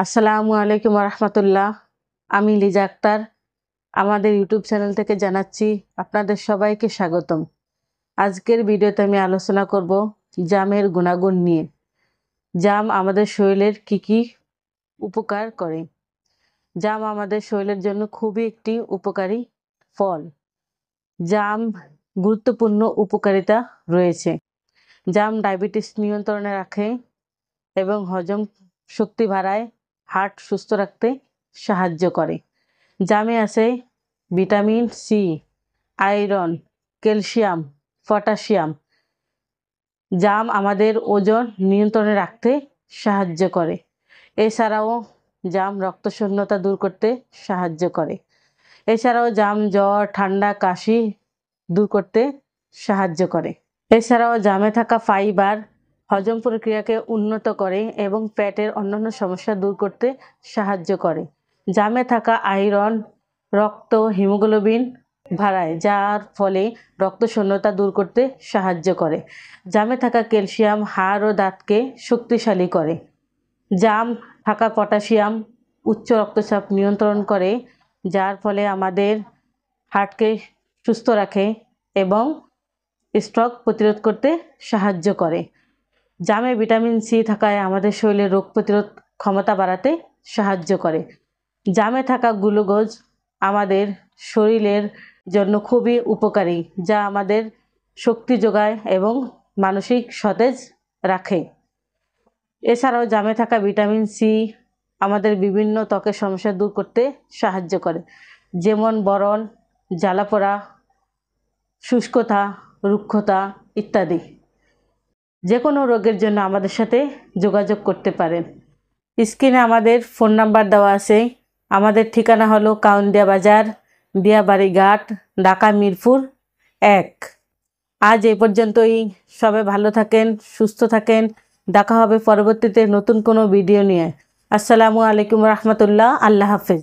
আসসালামু আলাইকুম রহমতুল্লাহ। আমি লিজা আক্তার আমাদের ইউটিউব চ্যানেল থেকে জানাচ্ছি আপনাদের সবাইকে স্বাগতম। আজকের ভিডিওতে আমি আলোচনা করব জামের গুণাগুণ নিয়ে। জাম আমাদের শরীরের কি উপকার করে। জাম আমাদের শরীরের জন্য খুবই একটি উপকারী ফল। জাম গুরুত্বপূর্ণ উপকারিতা রয়েছে। জাম ডায়াবেটিস নিয়ন্ত্রণে রাখে এবং হজম শক্তি বাড়ায়, হার্ট সুস্থ রাখতে সাহায্য করে। জামে আছে vitamin C, iron, calcium, potassium. জাম আমাদের ওজন নিয়ন্ত্রণে রাখতে সাহায্য করে। এছাড়াও জাম রক্তশূন্যতা দূর করতে সাহায্য করে। এছাড়াও জাম জ্বর, ঠান্ডা, কাশি দূর করতে সাহায্য করে। এছাড়াও জামে থাকা ফাইবার হজম প্রক্রিয়াকে উন্নত করে এবং পেটের অন্যান্য সমস্যা দূর করতে সাহায্য করে। জামে থাকা আয়রন রক্ত হিমোগ্লোবিন বাড়ায়, যার ফলে রক্তশূন্যতা দূর করতে সাহায্য করে। জামে থাকা ক্যালসিয়াম হাড় ও দাঁতকে শক্তিশালী করে। জাম থাকা পটাশিয়াম উচ্চ রক্তচাপ নিয়ন্ত্রণ করে, যার ফলে আমাদের হার্টকে সুস্থ রাখে এবং স্ট্রোক প্রতিরোধ করতে সাহায্য করে। জামে ভিটামিন সি থাকায় আমাদের শরীরে রোগ প্রতিরোধ ক্ষমতা বাড়াতে সাহায্য করে। জামে থাকা গ্লুকোজ আমাদের শরীরের জন্য খুবই উপকারী, যা আমাদের শক্তি যোগায় এবং মানসিক সতেজ রাখে। এছাড়াও জামে থাকা ভিটামিন সি আমাদের বিভিন্ন ত্বকের সমস্যা দূর করতে সাহায্য করে, যেমন ব্রণ, জ্বালাপোড়া, শুষ্কতা, রুক্ষতা ইত্যাদি। যে কোনো রোগের জন্য আমাদের সাথে যোগাযোগ করতে পারেন। স্ক্রিনে আমাদের ফোন নাম্বার দেওয়া আছে। আমাদের ঠিকানা হলো কাউন্দিয়া বাজার, দিয়াবাড়ি ঘাট, ঢাকা মিরপুর 1। আজ এই পর্যন্তই। সবাই ভালো থাকেন, সুস্থ থাকেন। দেখা হবে পরবর্তীতে নতুন কোনো ভিডিও নিয়ে। আসসালামু আলাইকুম রহমতুল্লাহ। আল্লাহ হাফেজ।